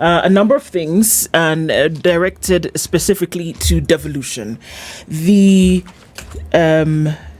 a number of things and directed specifically to devolution. The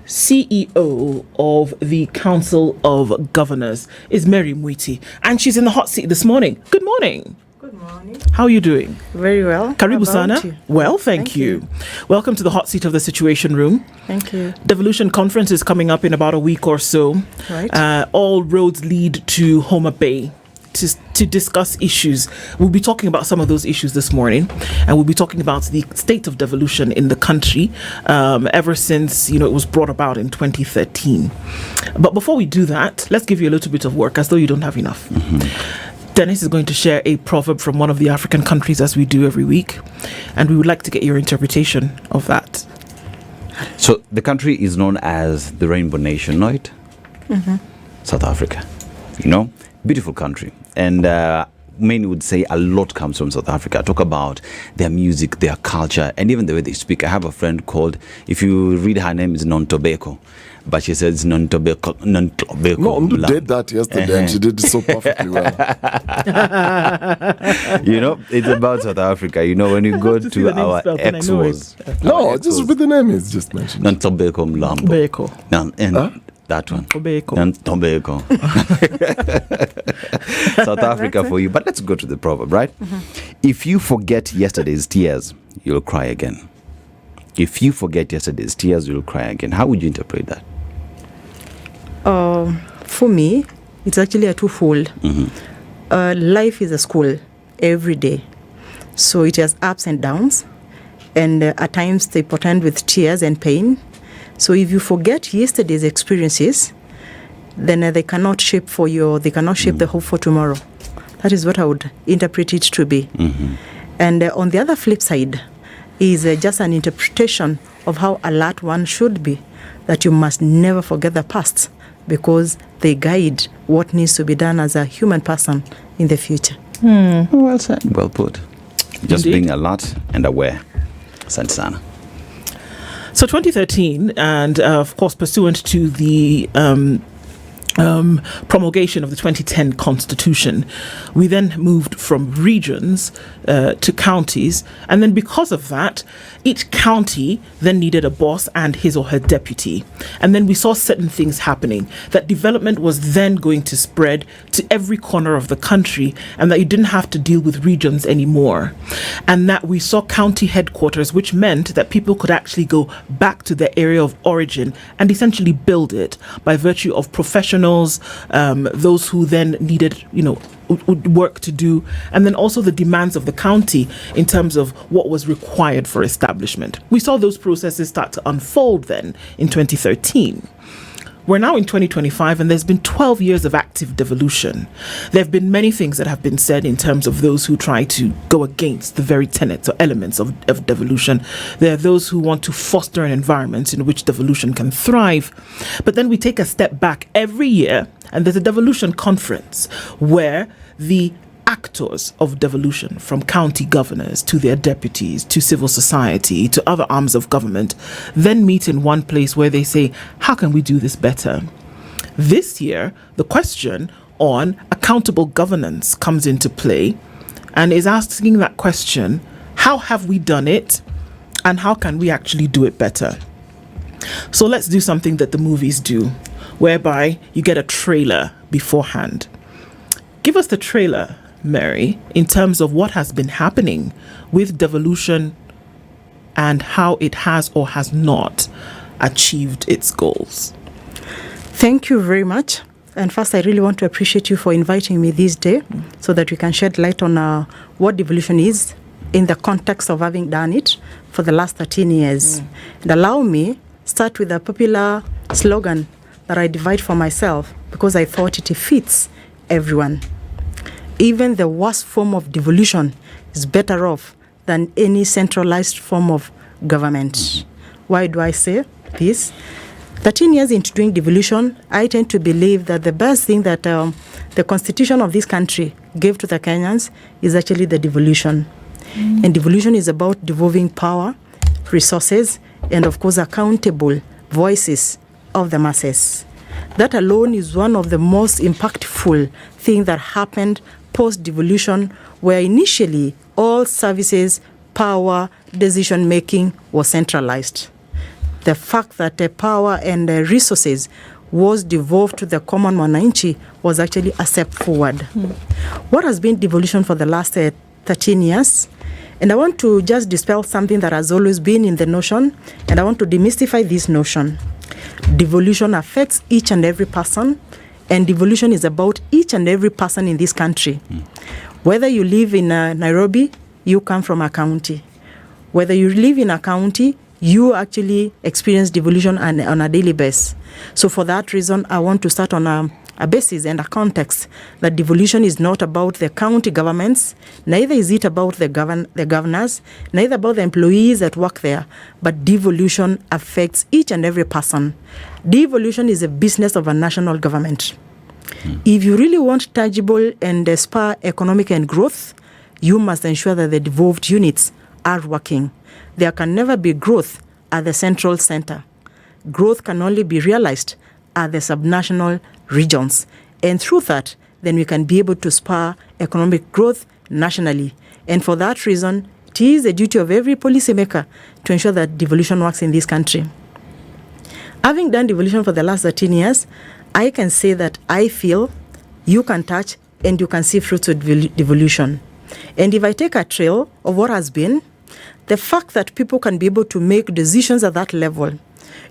CEO of the Council of Governors is Mary Mwiti, and she's in the hot seat this morning. Good morning. Good morning. How are you doing? Very well. Karibu sana. Well, thank you. Welcome to the hot seat of the Situation Room. Thank you. Devolution conference is coming up in about a week or so. Right. All roads lead to Homa Bay to discuss issues. We'll be talking about some of those issues this morning, and we'll be talking about the state of devolution in the country ever since it was brought about in 2013. But before we do that, let's give you a little bit of work, as though you don't have enough. Dennis is going to share a proverb from one of the African countries, as we do every week, and we would like to get your interpretation of that. So the country is known as the Rainbow Nation, right? South Africa. Beautiful country. And many would say a lot comes from South Africa. Talk about their music, their culture, and even the way they speak. I have a friend called, if you read her name, is Non-Tobacco. But she says non-tobacco. No, Mdu did that yesterday and she did it so perfectly well. It's about South Africa. When you go to our ex-wars. No, just repeat the name it's just mentioned. Non-tobacco mlambo. Beko. That one. Tobacco. Non-tobacco. South Africa for you. But let's go to the proverb, right? If you forget yesterday's tears, you'll cry again. If you forget yesterday's tears, you'll cry again. How would you interpret that? For me, it's actually a twofold. Life is a school every day. So it has ups and downs. And at times they portend with tears and pain. So if you forget yesterday's experiences, then they cannot shape the hope for tomorrow. That is what I would interpret it to be. And on the other flip side is just an interpretation of how alert one should be, that you must never forget the past, because they guide what needs to be done as a human person in the future. Well said. Well put. Just Indeed. being alert and aware. Asante sana. So 2013, and of course pursuant to the promulgation of the 2010 Constitution, we then moved from regions to counties, and then because of that, each county then needed a boss and his or her deputy. And then we saw certain things happening, that development was then going to spread to every corner of the country, and that you didn't have to deal with regions anymore. And that we saw county headquarters, which meant that people could actually go back to their area of origin and essentially build it by virtue of professionals, those who then needed, work to do, and then also the demands of the county in terms of what was required for establishment. We saw those processes start to unfold then in 2013. We're now in 2025, and there's been 12 years of active devolution. There have been many things that have been said in terms of those who try to go against the very tenets or elements of devolution. There are those who want to foster an environment in which devolution can thrive. But then we take a step back every year, and there's a devolution conference where the actors of devolution, from county governors to their deputies to civil society to other arms of government, then meet in one place where they say, how can we do this better? This year, the question on accountable governance comes into play and is asking that question, how have we done it and how can we actually do it better? So let's do something that the movies do, whereby you get a trailer beforehand. Give us the trailer, Mary, in terms of what has been happening with devolution and how it has or has not achieved its goals. Thank you very much. And first, I really want to appreciate you for inviting me this day so that we can shed light on what devolution is in the context of having done it for the last 13 years. And allow me start with a popular slogan that I divide for myself because I thought it fits everyone. Even the worst form of devolution is better off than any centralized form of government. Why do I say this? 13 years into doing devolution, I tend to believe that the best thing that the constitution of this country gave to the Kenyans is actually the devolution. And devolution is about devolving power, resources, and of course accountable voices of the masses. That alone is one of the most impactful things that happened post-devolution where initially all services, power, decision-making was centralized. The fact that the power and the resources was devolved to the common mwananchi was actually a step forward. What has been devolution for the last 13 years? And I want to just dispel something that has always been in the notion, and I want to demystify this notion. Devolution affects each and every person, and devolution is about each and every person in this country. Whether you live in Nairobi, you come from a county. Whether you live in a county, you actually experience devolution on a daily basis. So for that reason, I want to start on a basis and a context that devolution is not about the county governments, neither is it about the governors, neither about the employees that work there, but devolution affects each and every person. Devolution is a business of a national government. If you really want tangible and spur economic and growth, you must ensure that the devolved units are working. There can never be growth at the central center. Growth can only be realized at the subnational regions. And through that, then we can be able to spur economic growth nationally. And for that reason, it is the duty of every policymaker to ensure that devolution works in this country. Having done devolution for the last 13 years, I can say that I feel you can touch and you can see fruits of devolution. And if I take a trail of what has been, the fact that people can be able to make decisions at that level,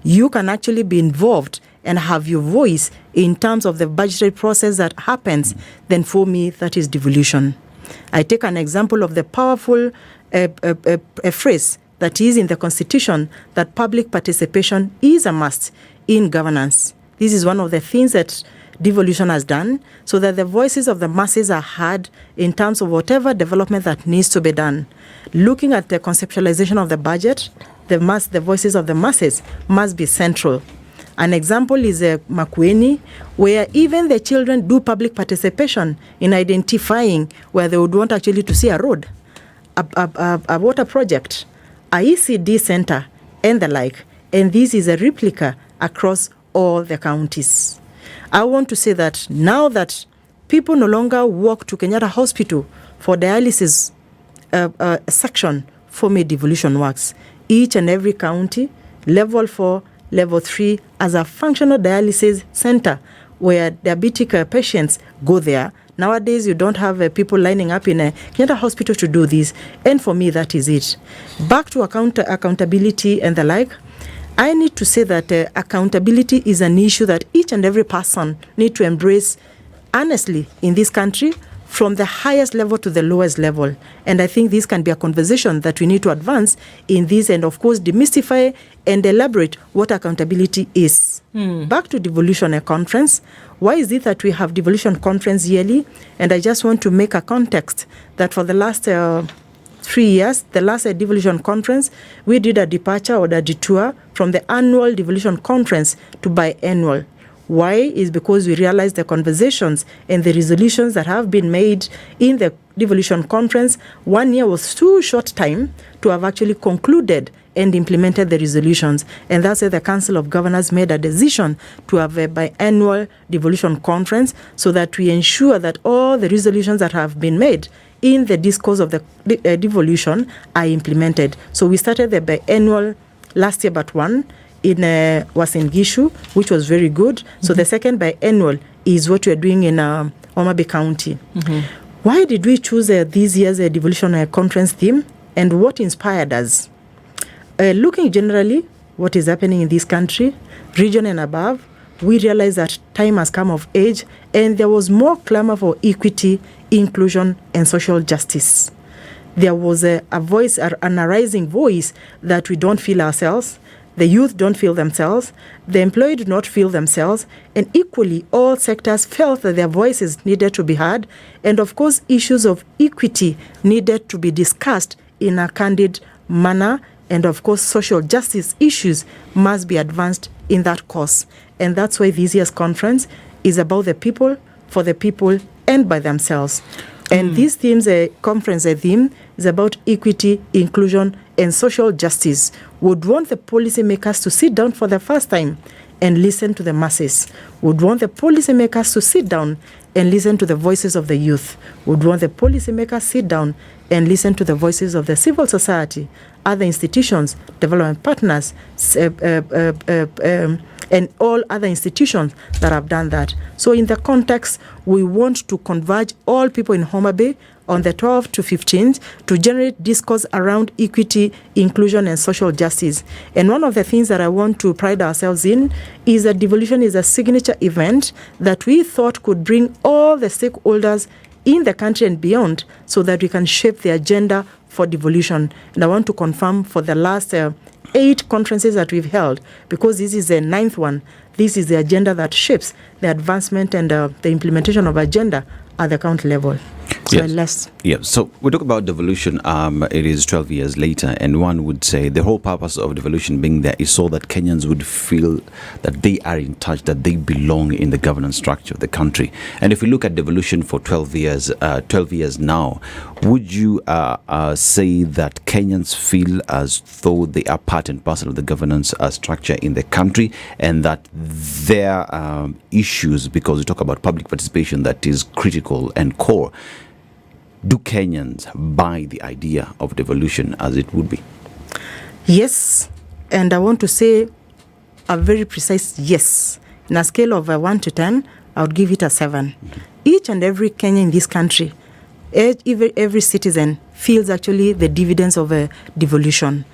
you can actually be involved and have your voice in terms of the budgetary process that happens, then for me, that is devolution. I take an example of the powerful phrase that is in the Constitution, that public participation is a must in governance. This is one of the things that devolution has done, so that the voices of the masses are heard in terms of whatever development that needs to be done. Looking at the conceptualization of the budget, the voices of the masses must be central. An example is Makueni, where even the children do public participation in identifying where they would want actually to see a road, a water project, a ECD center, and the like. And this is a replica across all the counties. I want to say that now that people no longer walk to Kenyatta Hospital for dialysis section, for me devolution works. Each and every county, level 4, level 3, as a functional dialysis center where diabetic patients go there. Nowadays, you don't have people lining up in a Kenyatta Hospital to do this. And for me, that is it. Back to accountability and the like. I need to say that accountability is an issue that each and every person need to embrace honestly in this country, from the highest level to the lowest level. And I think this can be a conversation that we need to advance in this, and of course demystify and elaborate what accountability is. Back to devolution conference. Why is it that we have devolution conference yearly? And I just want to make a context that for the last 3 years, the last devolution conference, we did a departure or a detour from the annual devolution conference to biannual. Why? Is because we realized the conversations and the resolutions that have been made in the devolution conference, 1 year was too short time to have actually concluded and implemented the resolutions. And that's why the Council of Governors made a decision to have a biannual devolution conference, so that we ensure that all the resolutions that have been made in the discourse of the devolution are implemented. So we started the biannual last year, but one was in Gishu, which was very good. So the second biannual is what we are doing in Homa Bay County. Why did we choose this year's devolution conference theme, and what inspired us? Looking generally what is happening in this country, region and above, we realized that time has come of age, and there was more clamor for equity, inclusion, and social justice. There was a voice, an arising voice, that we don't feel ourselves, the youth don't feel themselves, the employed do not feel themselves, and equally all sectors felt that their voices needed to be heard, and of course issues of equity needed to be discussed in a candid manner, and of course social justice issues must be advanced in that course. And that's why this year's conference is about the people, for the people, and by themselves. And this theme's conference theme is about equity, inclusion, and social justice. Would want the policymakers to sit down for the first time and listen to the masses. Would want the policymakers to sit down and listen to the voices of the youth. We would want the policymakers sit down and listen to the voices of the civil society, other institutions, development partners, and all other institutions that have done that. So in the context, we want to converge all people in Homa Bay on the 12th to 15th to generate discourse around equity, inclusion, and social justice. And one of the things that I want to pride ourselves in is that Devolution is a signature event that we thought could bring all the stakeholders in the country and beyond so that we can shape the agenda for devolution. And I want to confirm for the last 8 conferences that we've held, because this is the 9th one, this is the agenda that shapes the advancement and the implementation of agenda at the county level. So we talk about devolution. It is 12 years later, and one would say the whole purpose of devolution being there is so that Kenyans would feel that they are in touch, that they belong in the governance structure of the country. And if we look at devolution for 12 years now, would you say that Kenyans feel as though they are part and parcel of the governance structure in the country, and that their issues, because we talk about public participation that is critical and core, do Kenyans buy the idea of devolution as it would be? Yes, and I want to say a very precise yes. In a scale of 1 to 10, I would give it a 7. Each and every Kenyan in this country, every citizen feels actually the dividends of a devolution.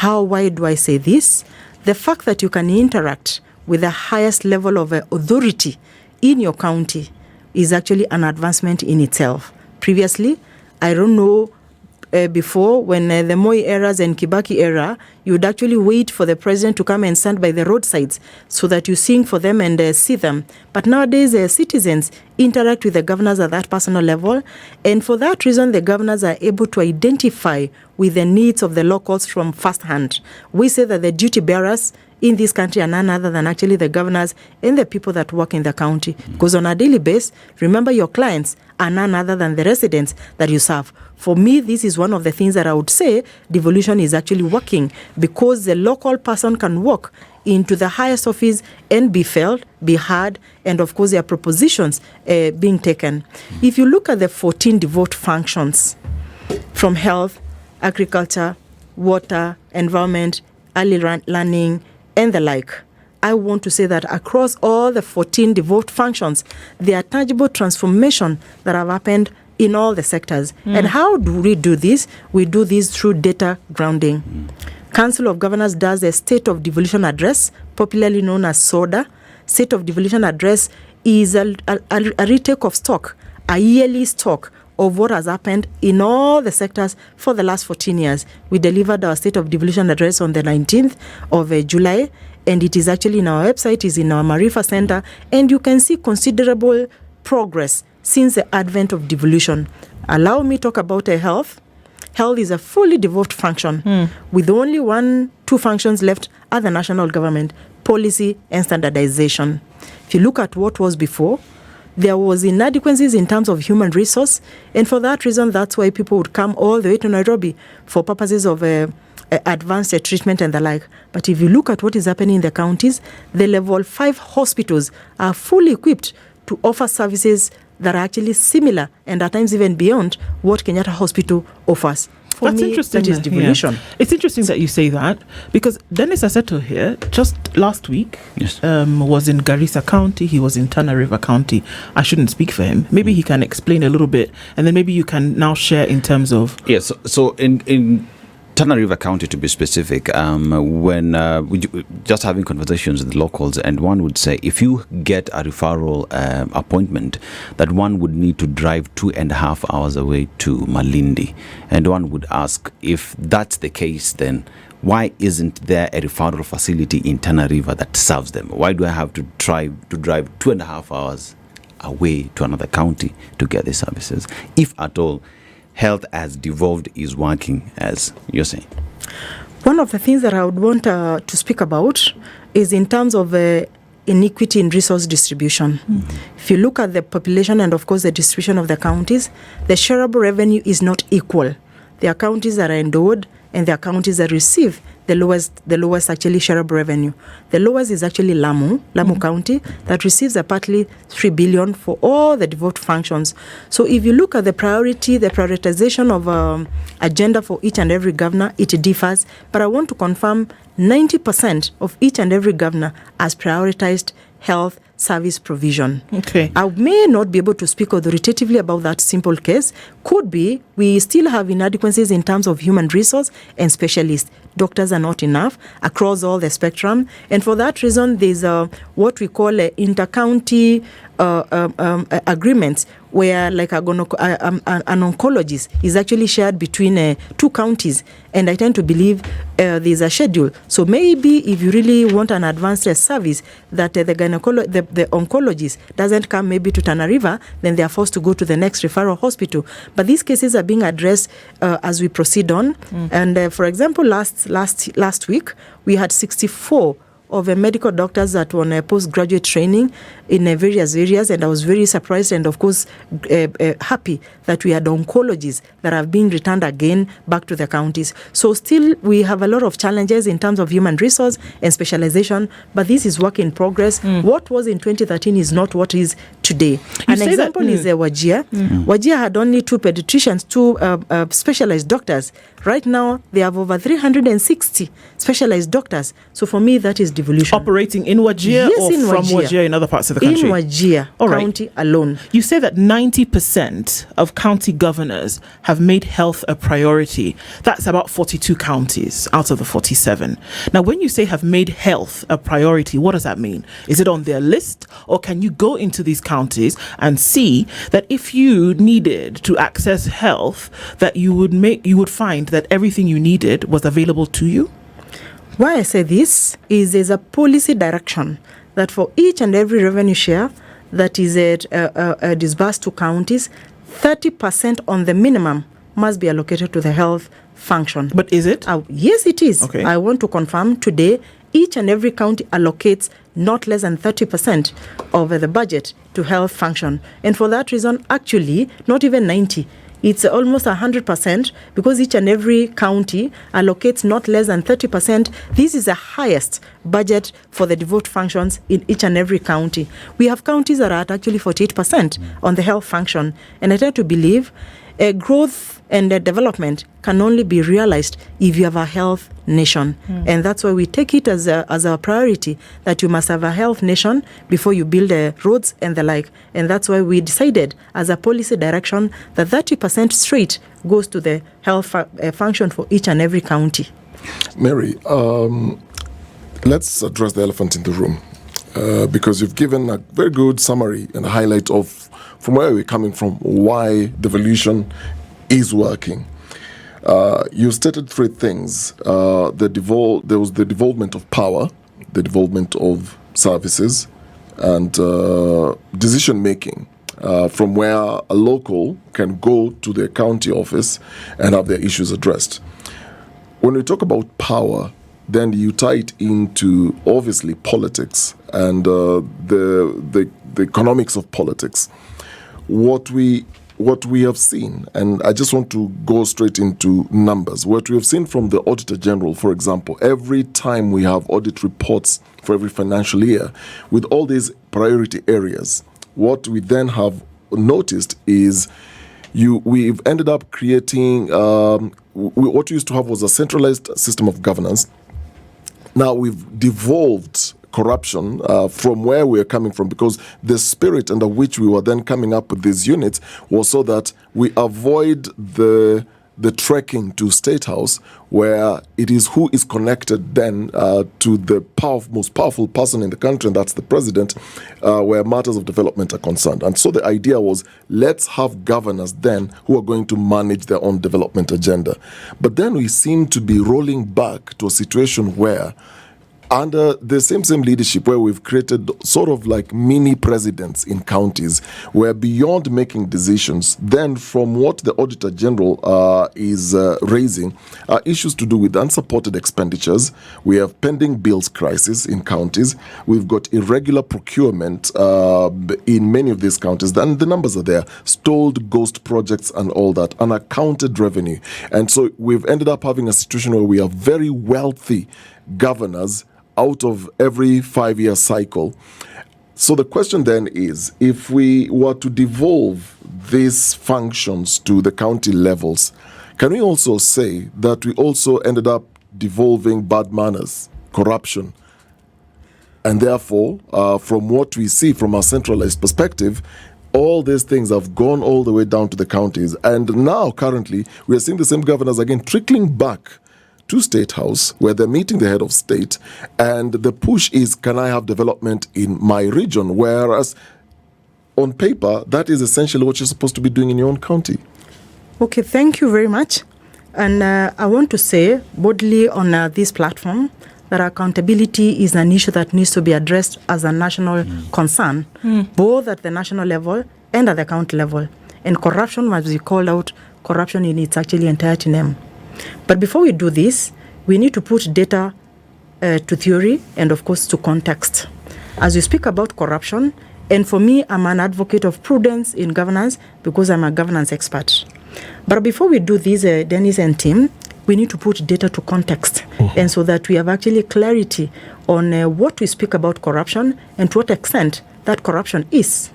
Why do I say this? The fact that you can interact with the highest level of authority in your county is actually an advancement in itself. Previously, I don't know, before, when the Moi eras and Kibaki era, you would actually wait for the president to come and stand by the roadsides so that you sing for them and see them. But nowadays, citizens interact with the governors at that personal level, and for that reason, the governors are able to identify with the needs of the locals from first hand. We say that the duty bearers in this country are none other than actually the governors and the people that work in the county. Because on a daily basis, remember, your clients are none other than the residents that you serve. For me, this is one of the things that I would say devolution is actually working, because the local person can walk into the highest office and be felt, be heard, and of course their propositions being taken. If you look at the 14 devolved functions, from health, agriculture, water, environment, early learning, and the like, I want to say that across all the 14 devolved functions, there are tangible transformation that have happened in all the sectors. And how do we do this? We do this through data grounding. Council of Governors does a State of Devolution Address, popularly known as SODA. State of Devolution Address is a retake of stock, a yearly stock of what has happened in all the sectors for the last 14 years. We delivered our State of Devolution Address on the 19th of July, and it is actually in our website, is in our Marifa Center, and you can see considerable progress since the advent of devolution. Allow me to talk about health. Health is a fully devolved function with only 2 functions left at the national government: policy and standardization. If you look at what was before, there was inadequacies in terms of human resource, and for that reason, that's why people would come all the way to Nairobi for purposes of advanced treatment and the like. But if you look at what is happening in the counties, the level 5 hospitals are fully equipped to offer services that are actually similar and at times even beyond what Kenyatta Hospital offers. For That's me, interesting. that is devolution. Yeah. It's interesting that you say that, because Dennis Aseto here, just last week, was in Garissa County. He was in Tana River County. I shouldn't speak for him. Maybe he can explain a little bit, and then maybe you can now share in terms of... Yes, so in Tana River County, to be specific, when we just having conversations with the locals, and one would say if you get a referral appointment, that one would need to drive 2.5 hours away to Malindi, and one would ask, if that's the case, then why isn't there a referral facility in Tana River that serves them? Why do I have to drive 2.5 hours away to another county to get the services, if at all health as devolved is working, as you're saying? One of the things that I would want to speak about is in terms of inequity in resource distribution. If you look at the population and, of course, the distribution of the counties, the shareable revenue is not equal. There are counties that are endowed and there are counties that receive the lowest actually share of revenue. The lowest is actually Lamu County, that receives partly 3 billion for all the devolved functions. So if you look at the prioritization of agenda for each and every governor, it differs. But I want to confirm 90% of each and every governor has prioritized health service provision. Okay. I may not be able to speak authoritatively about that simple case. Could be we still have inadequacies in terms of human resource and specialists. Doctors are not enough across all the spectrum. And for that reason, there's what we call inter-county agreements where like an oncologist is actually shared between 2 counties. And I tend to believe there's a schedule. So maybe if you really want an advanced service that the oncologist doesn't come maybe to Tana River, then they are forced to go to the next referral hospital. But these cases are being addressed as we proceed on. And for example, last week, we had 64 of medical doctors that were on postgraduate training in various areas, and I was very surprised and of course happy that we had oncologists that have been returned again back to the counties. So still we have a lot of challenges in terms of human resource and specialization, but this is work in progress. What was in 2013 is not what is today. An example is Wajir. Wajir had only 2 pediatricians, 2 specialized doctors. Right now they have over 360 specialized doctors. So for me that is devolution. Operating in Wajir or in from Wajir in other parts of the country? In Wajir County alone. You say that 90% of county governors have made health a priority. That's about 42 counties out of the 47. Now, when you say have made health a priority, what does that mean? Is it on their list, or can you go into these counties and see that if you needed to access health, that you would find that everything you needed was available to you? Why I say this is there's a policy direction that for each and every revenue share that is disbursed to counties, 30% on the minimum must be allocated to the health function. But is it? Yes, it is. Okay. I want to confirm today, each and every county allocates not less than 30% of the budget to health function. And for that reason, actually, not even 90. It's almost 100% because each and every county allocates not less than 30%. This is the highest budget for the devolved functions in each and every county. We have counties that are at actually 48% on the health function. And I tend to believe growth and development can only be realized if you have a health nation. And that's why we take it as a priority that you must have a health nation before you build roads and the like. And that's why we decided as a policy direction that 30% straight goes to the health function for each and every county. Mary, let's address the elephant in the room because you've given a very good summary and a highlight of from where we're coming from, why devolution is working. You stated 3 things. There was the devolvement of power, the devolvement of services, and decision making from where a local can go to their county office and have their issues addressed. When we talk about power, then you tie it into obviously politics and the economics of politics. What we have seen, and I just want to go straight into numbers, what we have seen from the Auditor General, for example, every time we have audit reports for every financial year, with all these priority areas, what we then have noticed is we've ended up creating, what we used to have was a centralized system of governance. Now we've devolved corruption from where we are coming from, because the spirit under which we were then coming up with these units was so that we avoid the trekking to State House, where it is who is connected then to the most powerful person in the country, and that's the president, where matters of development are concerned. And so the idea was, let's have governors then who are going to manage their own development agenda. But then we seem to be rolling back to a situation where under the same leadership, where we've created sort of like mini presidents in counties, where beyond making decisions, then from what the Auditor General is raising, issues to do with unsupported expenditures. We have pending bills crisis in counties. We've got irregular procurement in many of these counties, and the numbers are there. Stalled ghost projects and all that, unaccounted revenue. And so we've ended up having a situation where we have very wealthy governors out of every 5-year cycle. So the question then is, if we were to devolve these functions to the county levels, can we also say that we also ended up devolving bad manners, corruption? And therefore, from what we see from a centralized perspective, all these things have gone all the way down to the counties. And now, currently, we are seeing the same governors again trickling back to State House, where they're meeting the head of state, and the push is, can I have development in my region? Whereas on paper, that is essentially what you're supposed to be doing in your own county. Okay, thank you very much. And I want to say boldly on this platform that accountability is an issue that needs to be addressed as a national concern, both at the national level and at the county level. And corruption must be called out, corruption in its actually entirety name. But before we do this, we need to put data to theory and, of course, to context. As we speak about corruption, and for me, I'm an advocate of prudence in governance because I'm a governance expert. But before we do this, Dennis and team, we need to put data to context, and so that we have actually clarity on what we speak about corruption and to what extent that corruption is.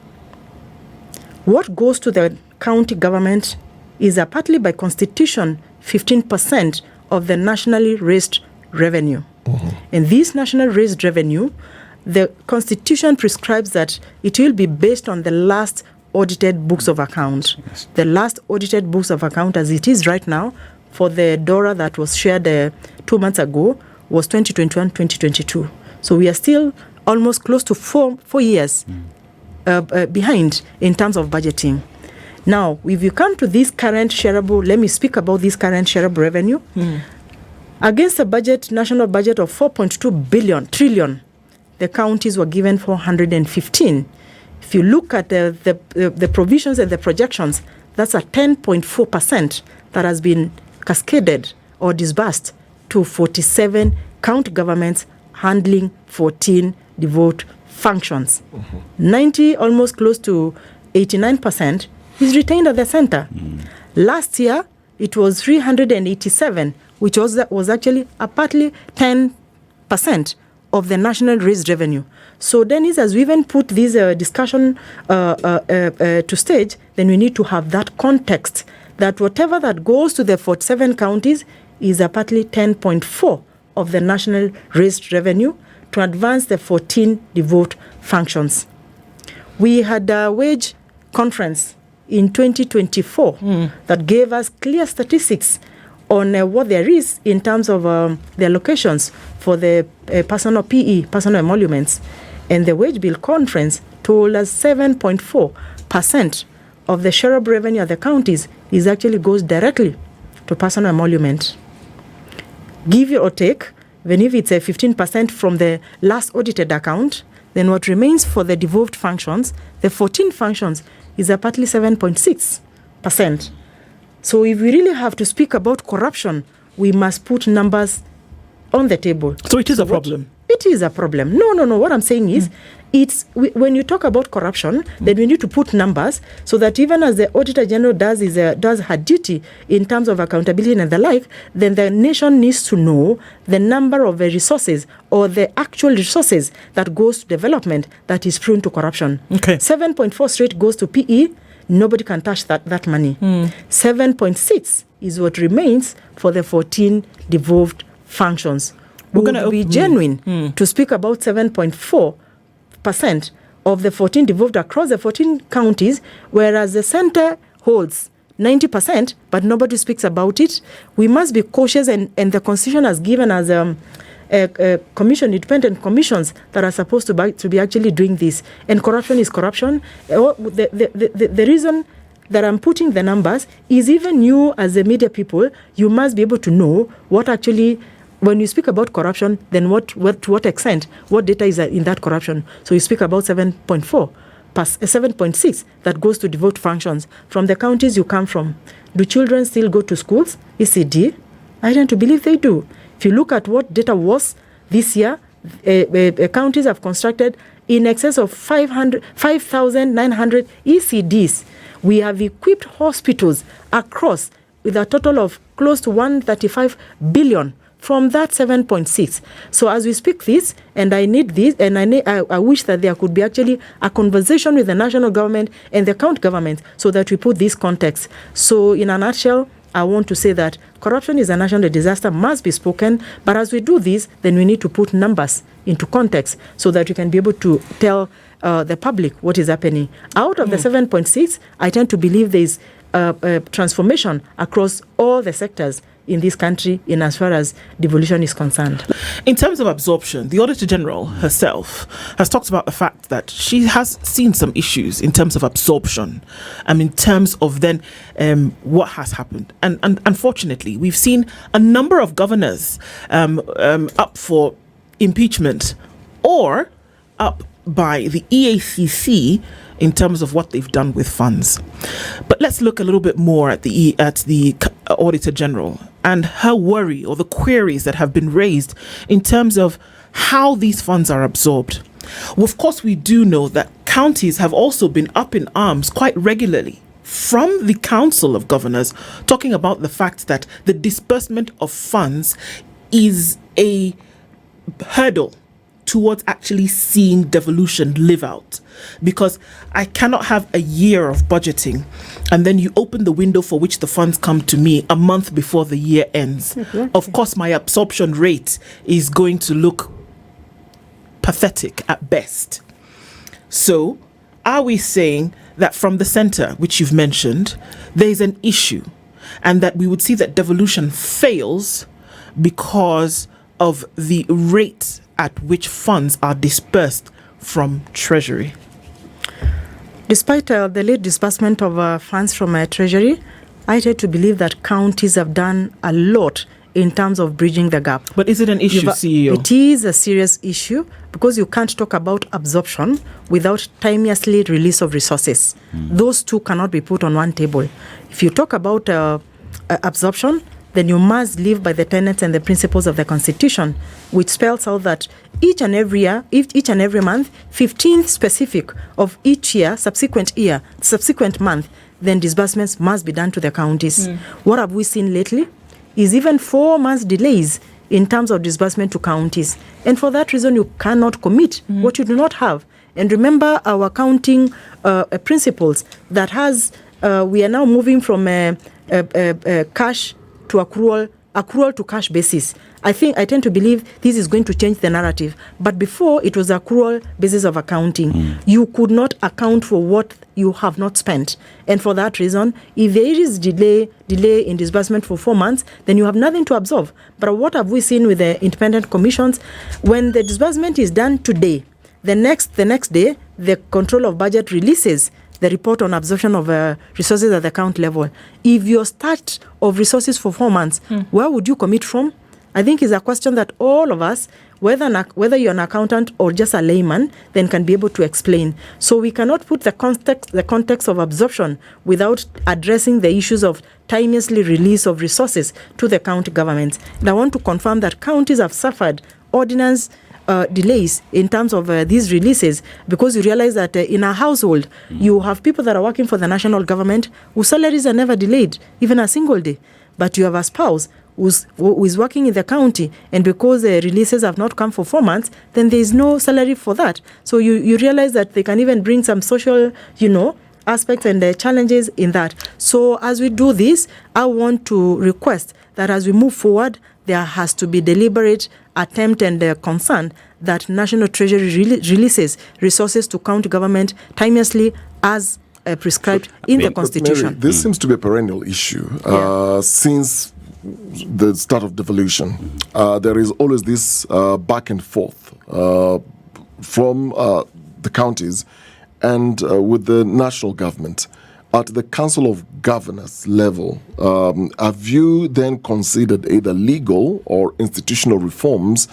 What goes to the county government is partly by constitution 15% of the nationally raised revenue. And this national raised revenue, the constitution prescribes that it will be based on the last audited books of account. Yes. The last audited books of account as it is right now for the DORA that was shared 2 months ago was 2021-2022. So we are still almost close to four years behind in terms of budgeting. Now, if you come to this current shareable, let me speak about this current shareable revenue. Against a budget, national budget of 4.2 trillion, the counties were given 415. If you look at the provisions and the projections, that's a 10.4% that has been cascaded or disbursed to 47 county governments handling 14 devolved functions. 90, almost close to 89%, is retained at the center. Last year, it was 387, which was actually partly 10% of the national raised revenue. So Dennis, as we even put this discussion to stage, then we need to have that context that whatever that goes to the 47 counties is partly 10.4 of the national raised revenue to advance the 14 devolved functions. We had a wage conference in 2024 that gave us clear statistics on what there is in terms of the allocations for the personal emoluments. And the wage bill conference told us 7.4% of the shareable revenue of the counties is actually goes directly to personal emolument. Give or take, even if it's 15% from the last audited account, then what remains for the devolved functions, the 14 functions, is partly 7.6%. So if we really have to speak about corruption, we must put numbers on the table. So it is a problem. It is a problem. No. What I'm saying is, when you talk about corruption, then we need to put numbers so that even as the Auditor General does her duty in terms of accountability and the like, then the nation needs to know the number of the resources or the actual resources that goes to development that is prone to corruption. Okay. 7.4 straight goes to PE. Nobody can touch that money. 7.6 is what remains for the 14 devolved functions. We're going to be genuine to speak about 7.4% of the 14 devolved across the 14 counties, whereas the center holds 90%, but nobody speaks about it. We must be cautious, and the Constitution has given us independent commissions that are supposed to be actually doing this. And corruption is corruption. The reason that I'm putting the numbers is even you as the media people, you must be able to know what actually when you speak about corruption, then to what extent, what data is in that corruption? So you speak about 7.4, 7.6 that goes to devolved functions. From the counties you come from, do children still go to schools? ECD? I tend to believe they do. If you look at what data was this year, counties have constructed in excess of 5,900 ECDs. We have equipped hospitals across with a total of close to 135 billion from that 7.6. So as we speak this, and I need this, and I wish that there could be actually a conversation with the national government and the county government so that we put this context. So in a nutshell, I want to say that corruption is a national disaster, must be spoken, but as we do this, then we need to put numbers into context so that we can be able to tell the public what is happening. Out of the 7.6, I tend to believe there is a transformation across all the sectors in this country in as far as devolution is concerned. In terms of absorption, the Auditor General herself has talked about the fact that she has seen some issues in terms of absorption, in terms of then what has happened. And unfortunately, we've seen a number of governors up for impeachment or up by the EACC in terms of what they've done with funds. But let's look a little bit more at the Auditor General and her worry or the queries that have been raised in terms of how these funds are absorbed. Well, of course, we do know that counties have also been up in arms quite regularly from the Council of Governors, talking about the fact that the disbursement of funds is a hurdle towards actually seeing devolution live out. Because I cannot have a year of budgeting and then you open the window for which the funds come to me a month before the year ends. Exactly. Of course, my absorption rate is going to look pathetic at best. So, are we saying that from the centre, which you've mentioned, there is an issue and that we would see that devolution fails because of the rate at which funds are dispersed from Treasury? Despite the late disbursement of funds from Treasury, I tend to believe that counties have done a lot in terms of bridging the gap. But is it an issue, CEO? It is a serious issue because you can't talk about absorption without timeously release of resources. Those two cannot be put on one table. If you talk about absorption, then you must live by the tenets and the principles of the Constitution, which spells out that each and every month, 15th specific of each year, subsequent month, then disbursements must be done to the counties. What have we seen lately is even 4 months delays in terms of disbursement to counties. And for that reason, you cannot commit what you do not have. And remember our accounting principles that has, we are now moving from cash to accrual to cash basis. I tend to believe this is going to change the narrative. But before, it was accrual basis of accounting. You could not account for what you have not spent. And for that reason, if there is delay in disbursement for 4 months, then you have nothing to absorb. But what have we seen with the independent commissions? When the disbursement is done today, the next day, the control of budget releases the report on absorption of resources at the account level. If your start of resources for 4 months, where would you commit from? I think is a question that all of us, whether you're an accountant or just a layman, then can be able to explain. So we cannot put the context of absorption without addressing the issues of timeously release of resources to the county governments. And I want to confirm that counties have suffered ordinance delays in terms of these releases, because you realize that in a household, you have people that are working for the national government whose salaries are never delayed, even a single day. But you have a spouse who is working in the county, and because the releases have not come for 4 months, then there is no salary for that. So you realize that they can even bring some social, aspects and challenges in that. So as we do this, I want to request that as we move forward, there has to be deliberate attempt and concern that National Treasury releases resources to county government timeously as prescribed in the Constitution. Mary, this seems to be a perennial issue since the start of devolution. There is always this back and forth from the counties and with the national government. at the Council of Governors level, have you then considered either legal or institutional reforms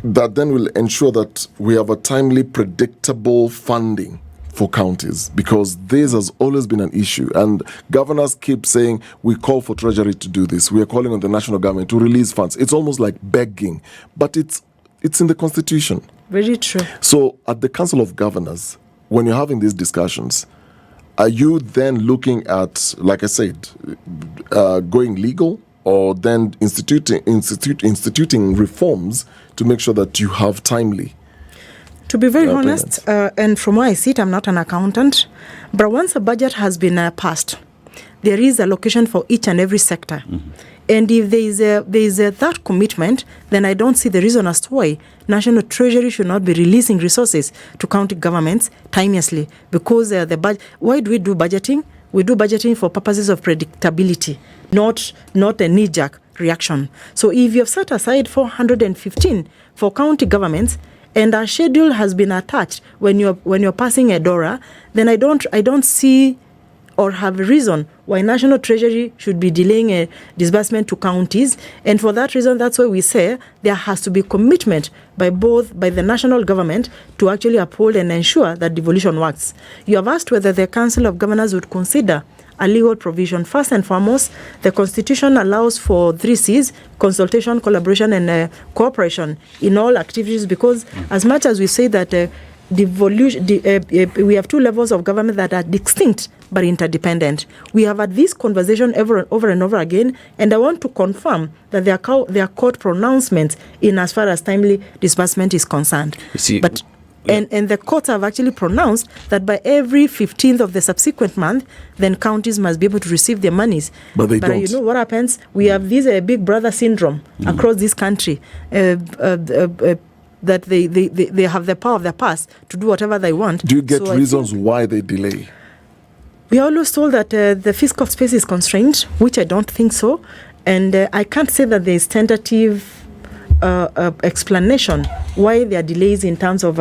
that then will ensure that we have a timely, predictable funding for counties? Because this has always been an issue, and governors keep saying, we call for Treasury to do this, we are calling on the national government to release funds. It's almost like begging, but it's in the Constitution. Very true. So at the Council of Governors, when you're having these discussions, are you then looking at, like I said, going legal, or then instituting reforms to make sure that you have timely? To be very honest, and from where I sit, I'm not an accountant, but once a budget has been passed, there is allocation for each and every sector. Mm-hmm. And if there is that commitment, then I don't see the reason as to why National Treasury should not be releasing resources to county governments timelessly. Because why do we do budgeting? We do budgeting for purposes of predictability, not a knee-jerk reaction. So if you have set aside 415 for county governments, and our schedule has been attached when you're passing a DORA, then I don't see or have a reason why National Treasury should be delaying a disbursement to counties. And for that reason, that's why we say there has to be commitment by the national government to actually uphold and ensure that devolution works. You have asked whether the Council of Governors would consider a legal provision. First and foremost, the Constitution allows for 3 C's: consultation, collaboration, and cooperation in all activities, because as much as we say that devolution, we have 2 levels of government that are distinct but interdependent. We have had this conversation over and over again, and I want to confirm that there are court pronouncements in as far as timely disbursement is concerned. You see, but and the courts have actually pronounced that by every 15th of the subsequent month, then counties must be able to receive their monies. But they don't. You know what happens? We have this big brother syndrome across this country. That they have the power of the purse to do whatever they want. Do you get reasons why they delay? We are always told that the fiscal space is constrained, which I don't think so. And I can't say that there is tentative explanation why there are delays in terms of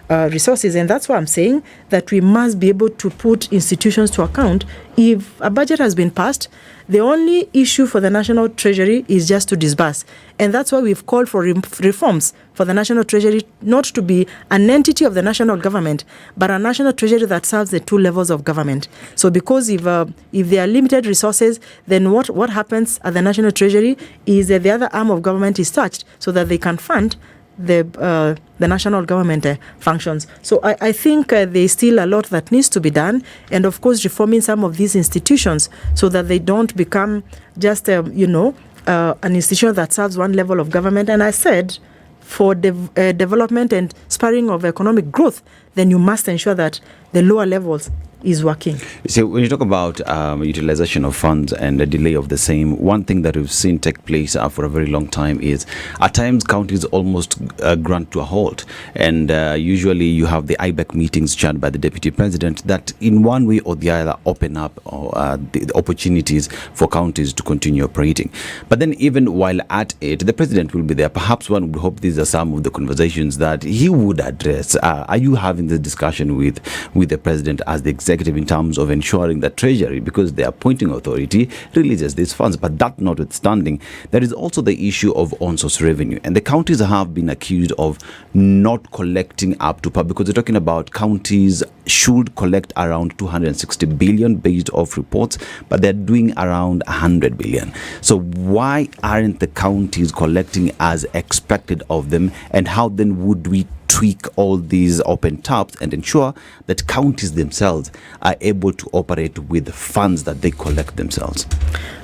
resources. And that's why I'm saying that we must be able to put institutions to account. If a budget has been passed, the only issue for the National Treasury is just to disburse. And that's why we've called for reforms for the National Treasury not to be an entity of the national government, but a National Treasury that serves the 2 levels of government. So because if there are limited resources, then what happens at the National Treasury is that the other arm of government is touched so that they can fund the national government functions. So I think there's still a lot that needs to be done, and of course reforming some of these institutions so that they don't become just an institution that serves one level of government. And I said, for development and spurring of economic growth, then you must ensure that the lower levels is working. So when you talk about utilization of funds and the delay of the same, one thing that we've seen take place for a very long time is at times counties almost grunt to a halt, and usually you have the IBEC meetings chaired by the Deputy President that in one way or the other open up the opportunities for counties to continue operating. But then even while at it, the President will be there. Perhaps one would hope these are some of the conversations that he would address. Are you having this discussion with the President as the executive in terms of ensuring that Treasury, because the appointing authority, releases these funds? But that notwithstanding, there is also the issue of on-source revenue, and the counties have been accused of not collecting up to par, because they're talking about counties should collect around 260 billion based off reports, but they're doing around 100 billion. So why aren't the counties collecting as expected of them, and how then would we tweak all these open taps and ensure that counties themselves are able to operate with funds that they collect themselves?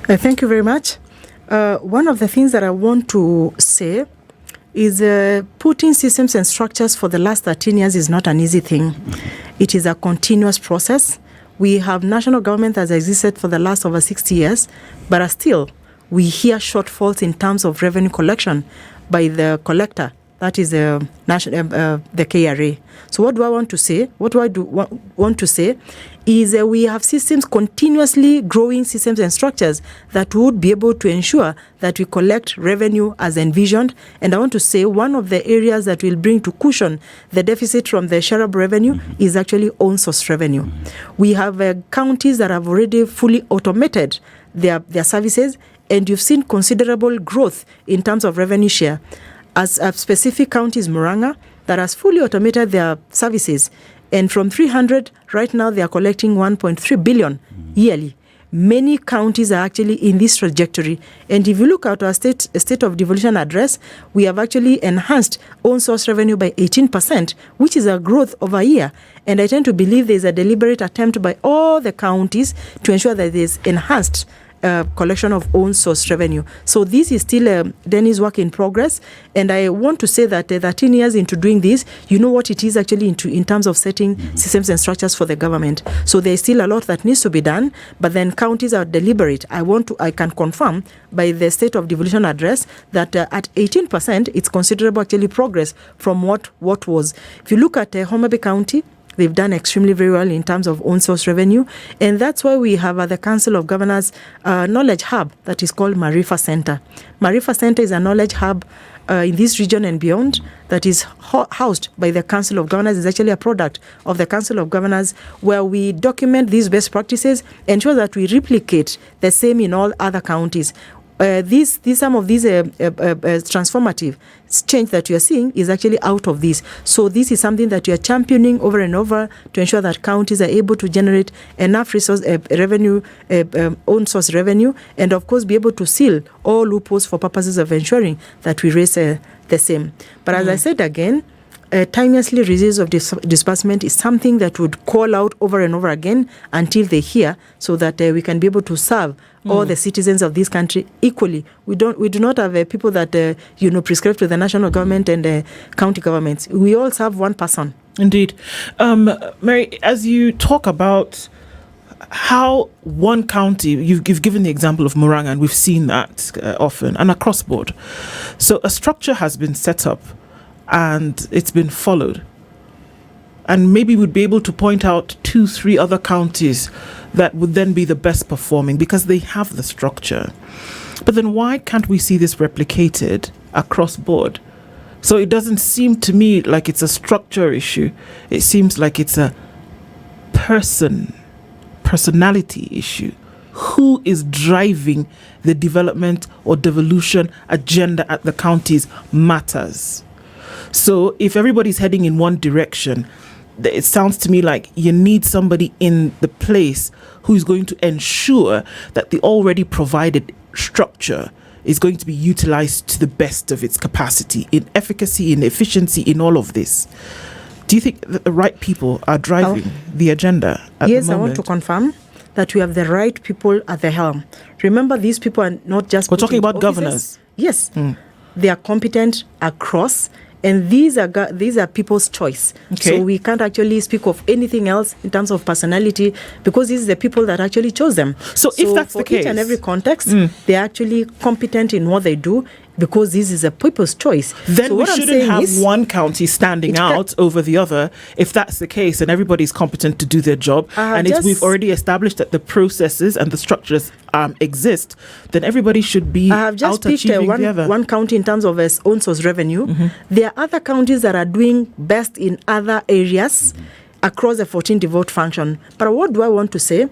Thank you very much. One of the things that I want to say is putting systems and structures for the last 13 years is not an easy thing. It is a continuous process. We have national government that has existed for the last over 60 years, but still we hear shortfalls in terms of revenue collection by the collector, that is the KRA. So what do I want to say? What do I want to say is we have systems, continuously growing systems and structures that would be able to ensure that we collect revenue as envisioned. And I want to say one of the areas that will bring to cushion the deficit from the shareable revenue is actually own source revenue. We have counties that have already fully automated their services, and you've seen considerable growth in terms of revenue share. As a specific county is Murang'a, that has fully automated their services. And from 300, right now they are collecting 1.3 billion yearly. Many counties are actually in this trajectory. And if you look at our state of devolution address, we have actually enhanced own source revenue by 18%, which is a growth over a year. And I tend to believe there's a deliberate attempt by all the counties to ensure that there's enhanced collection of own source revenue. So this is still Denny's work in progress, and I want to say that 13 years into doing this, you know what it is actually in terms of setting systems and structures for the government. So there's still a lot that needs to be done, but then counties are deliberate. I can confirm by the state of devolution address that at 18%, it's considerable actually progress from what was. If you look at Homa Bay County, they've done extremely very well in terms of own source revenue. And that's why we have at the Council of Governors knowledge hub that is called Marifa Center. Marifa Center is a knowledge hub in this region and beyond that is housed by the Council of Governors. It's actually a product of the Council of Governors where we document these best practices, ensure that we replicate the same in all other counties. Some of these transformative change that you are seeing is actually out of this. So this is something that you are championing over and over to ensure that counties are able to generate enough resource revenue, own source revenue, and of course be able to seal all loopholes for purposes of ensuring that we raise the same. But as I said again, timelessly release of disbursement is something that would call out over and over again until they hear, so that we can be able to serve all the citizens of this country equally. We do not have people that prescribe to the national government and county governments. We all serve one person. Indeed. Mary, as you talk about how one county, you've given the example of Murang'a, and we've seen that often and across board. So a structure has been set up and it's been followed. And maybe we'd be able to point out 2-3 other counties that would then be the best performing because they have the structure. But then why can't we see this replicated across board? So it doesn't seem to me like it's a structure issue. It seems like it's a personality issue. Who is driving the development or devolution agenda at the counties matters. So if everybody's heading in one direction, it sounds to me like you need somebody in the place who's going to ensure that the already provided structure is going to be utilized to the best of its capacity, in efficacy, in efficiency, in all of this. Do you think that the right people are driving the agenda at the moment? Yes, I want to confirm that we have the right people at the helm. Remember, these people are not just... We're talking about governors. Yes. They are competent across, and these are people's choice. Okay. So we can't actually speak of anything else in terms of personality, because these are the people that actually chose them. So if that's the case, each and every context, they're actually competent in what they do, because this is a people's choice. Then so we shouldn't have one county standing out over the other. If that's the case and everybody's competent to do their job, and we've already established that the processes and the structures exist, then everybody should be I have just picked one county in terms of own source revenue. There are other counties that are doing best in other areas across the 14 devolved function. But what do I want to say?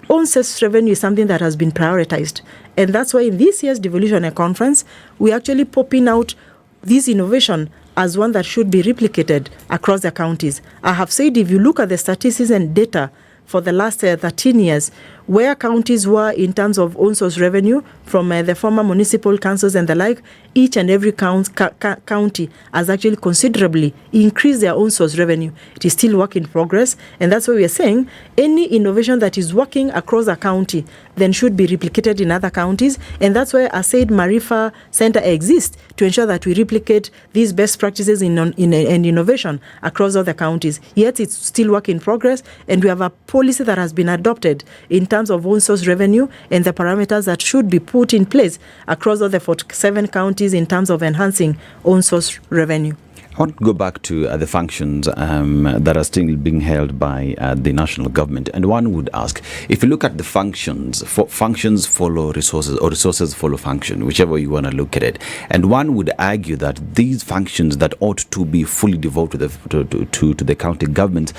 Own source revenue is something that has been prioritized. And that's why in this year's Devolution Conference, we're actually popping out this innovation as one that should be replicated across the counties. I have said, if you look at the statistics and data for the last 13 years, where counties were in terms of own source revenue from the former municipal councils and the like, each and every county has actually considerably increased their own source revenue. It is still work in progress, and that's why we are saying any innovation that is working across a county then should be replicated in other counties, and that's why I said Marifa Center exists to ensure that we replicate these best practices in innovation across other counties. Yet it's still work in progress, and we have a policy that has been adopted in terms of own source revenue and the parameters that should be put in place across all the 47 counties in terms of enhancing own source revenue. I want to go back to the functions that are still being held by the national government. And one would ask, if you look at the functions, functions follow resources or resources follow function, whichever you want to look at it. And one would argue that these functions that ought to be fully devolved to the county government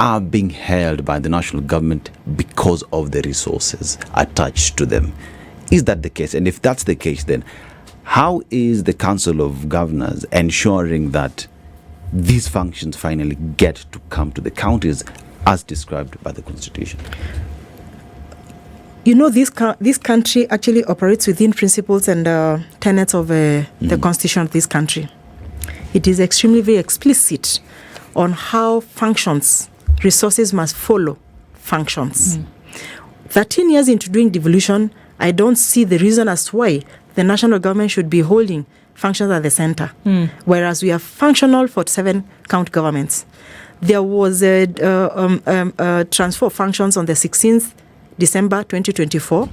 are being held by the national government because of the resources attached to them. Is that the case? And if that's the case, then how is the Council of Governors ensuring that these functions finally get to come to the counties as described by the Constitution? You know, this country actually operates within principles and tenets of the Constitution of this country. It is extremely very explicit on how functions, resources must follow functions. 13 years into doing devolution, I don't see the reason as to why the national government should be holding functions at the center, whereas we have functional 47 county governments. There was a transfer of functions on the 16th December 2024,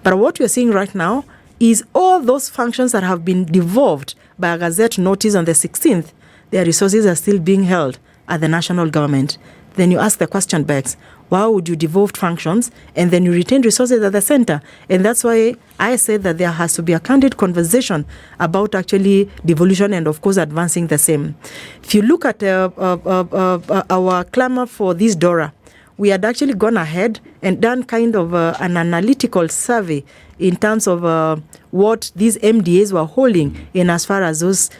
but what we are seeing right now is all those functions that have been devolved by a gazette notice on the 16th, their resources are still being held at the national government. Then you ask the question back, why would you devolve functions and then you retain resources at the center? And that's why I said that there has to be a candid conversation about actually devolution and, of course, advancing the same. If you look at our clamor for this DORA, we had actually gone ahead and done kind of an analytical survey in terms of what these MDAs were holding in as far as those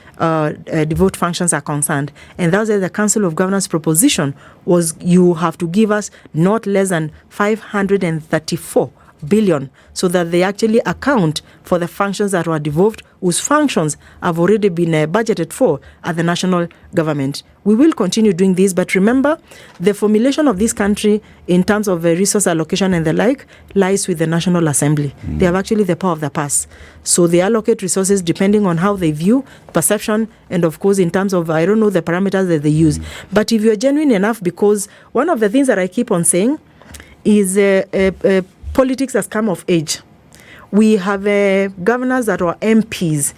devolved functions are concerned. And that's why the Council of Governors proposition was you have to give us not less than 534 billion so that they actually account for the functions that were devolved, whose functions have already been budgeted for at the national government. We will continue doing this, but remember, the formulation of this country in terms of resource allocation and the like lies with the National Assembly. They have actually the power of the purse. So they allocate resources depending on how they view perception and, of course, in terms of, I don't know, the parameters that they use. But if you're genuine enough, because one of the things that I keep on saying is politics has come of age. We have governors that are MPs,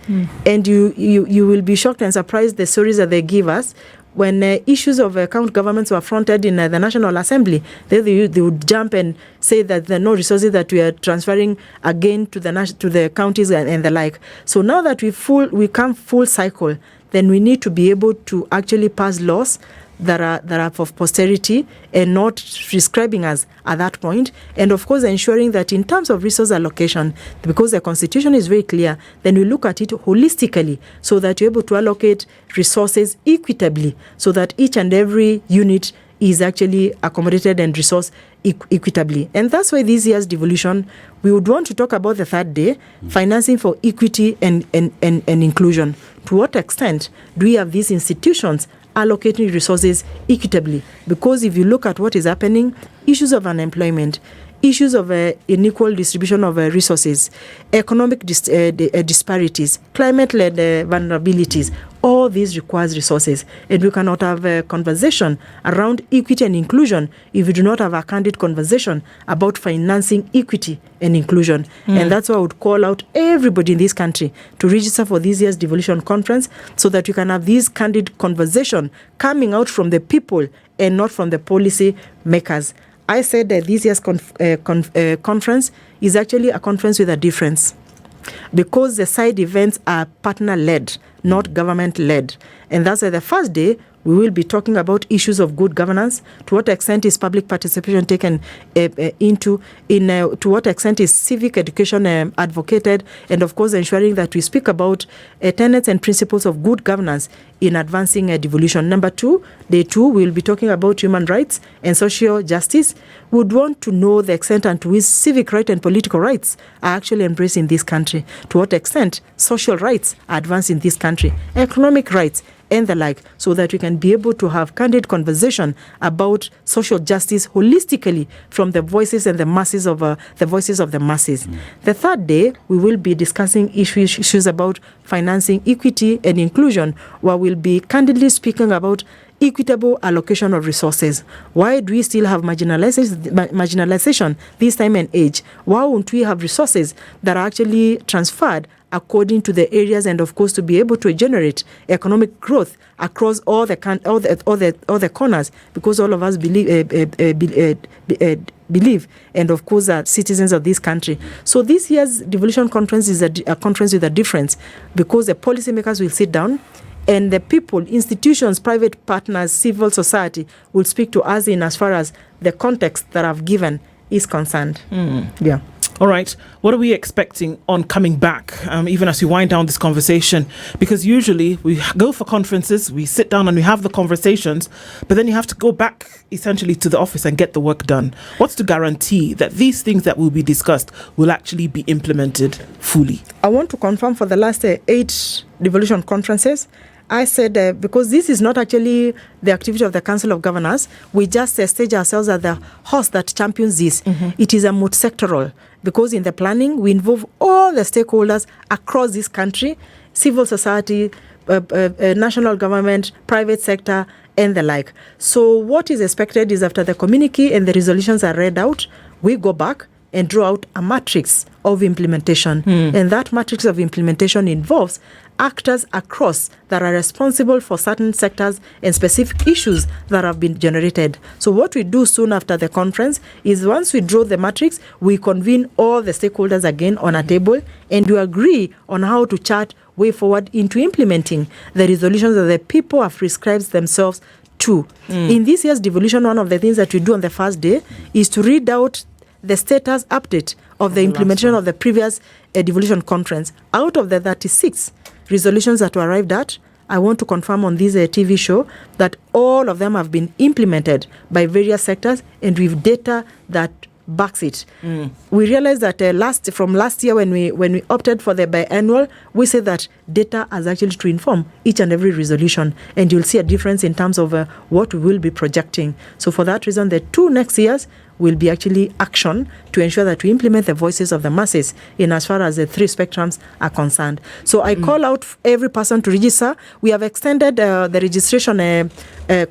and you will be shocked and surprised the stories that they give us. When issues of county governments were fronted in the National Assembly, they would jump and say that there are no resources that we are transferring again to the counties and the like. So now that we come full cycle, then we need to be able to actually pass laws that are for posterity and not prescribing us at that point. And of course, ensuring that in terms of resource allocation, because the Constitution is very clear, then we look at it holistically so that you're able to allocate resources equitably so that each and every unit is actually accommodated and resourced equitably. And that's why this year's devolution, we would want to talk about the third day, financing for equity and inclusion. To what extent do we have these institutions allocating resources equitably? Because if you look at what is happening, issues of unemployment, issues of unequal distribution of resources, economic disparities, climate-led vulnerabilities, all these requires resources. And we cannot have a conversation around equity and inclusion if we do not have a candid conversation about financing equity and inclusion. And that's why I would call out everybody in this country to register for this year's Devolution Conference so that we can have this candid conversation coming out from the people and not from the policy makers. I said that this year's conference is actually a conference with a difference because the side events are partner-led, not government-led. And that's why the first day, we will be talking about issues of good governance. To what extent is public participation taken to what extent is civic education advocated, and of course ensuring that we speak about tenets and principles of good governance in advancing devolution. Number 2, day 2, we will be talking about human rights and social justice. We would want to know the extent and to which civic rights and political rights are actually embraced in this country. To what extent social rights are advanced in this country, economic rights, and the like, so that we can be able to have candid conversation about social justice holistically from the voices and the masses of the voices of the masses. The third day, we will be discussing issues about financing equity and inclusion, where we'll be candidly speaking about equitable allocation of resources. Why do we still have marginalization this time and age? Why won't we have resources that are actually transferred according to the areas, and of course to be able to generate economic growth across all the corners, because all of us believe and of course are citizens of this country. So this year's devolution conference is a conference with a difference, because the policymakers will sit down and the people, institutions, private partners, civil society will speak to us in as far as the context that I've given is concerned. Yeah. All right. What are we expecting on coming back, even as we wind down this conversation? Because usually we go for conferences, we sit down and we have the conversations, but then you have to go back essentially to the office and get the work done. What's to guarantee that these things that will be discussed will actually be implemented fully? I want to confirm for the last 8 devolution conferences, I said, because this is not actually the activity of the Council of Governors, we just stage ourselves as the horse that champions this. It is a multi-sectoral, because in the planning, we involve all the stakeholders across this country, civil society, national government, private sector, and the like. So what is expected is after the communique and the resolutions are read out, we go back and draw out a matrix of implementation. And that matrix of implementation involves actors across that are responsible for certain sectors and specific issues that have been generated. So what we do soon after the conference is, once we draw the matrix, we convene all the stakeholders again on a table, and we agree on how to chart way forward into implementing the resolutions that the people have prescribed themselves to. In this year's devolution, one of the things that we do on the first day is to read out the status update of the implementation of the previous devolution conference. Out of the 36 resolutions that were arrived at, I want to confirm on this TV show that all of them have been implemented by various sectors, and with data that backs it. We realized that from last year when we opted for the biannual, we said that data has actually to inform each and every resolution, and you'll see a difference in terms of what we will be projecting. So for that reason, the 2 next years will be actually action to ensure that we implement the voices of the masses in as far as the 3 spectrums are concerned. So I call out every person to register. We have extended the registration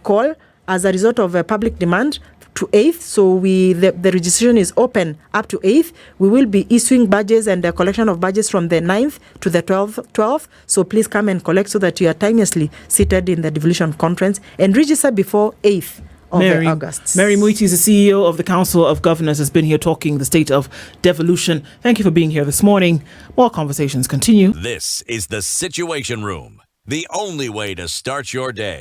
call as a result of a public demand to 8th. So the registration is open up to 8th. We will be issuing badges and the collection of badges from the 9th to the 12th. So please come and collect so that you are timelessly seated in the devolution conference, and register before 8th. August. Mary Mwiti is the CEO of the Council of Governors, has been here talking the state of devolution. Thank you for being here this morning. More conversations continue. This is the Situation Room, the only way to start your day.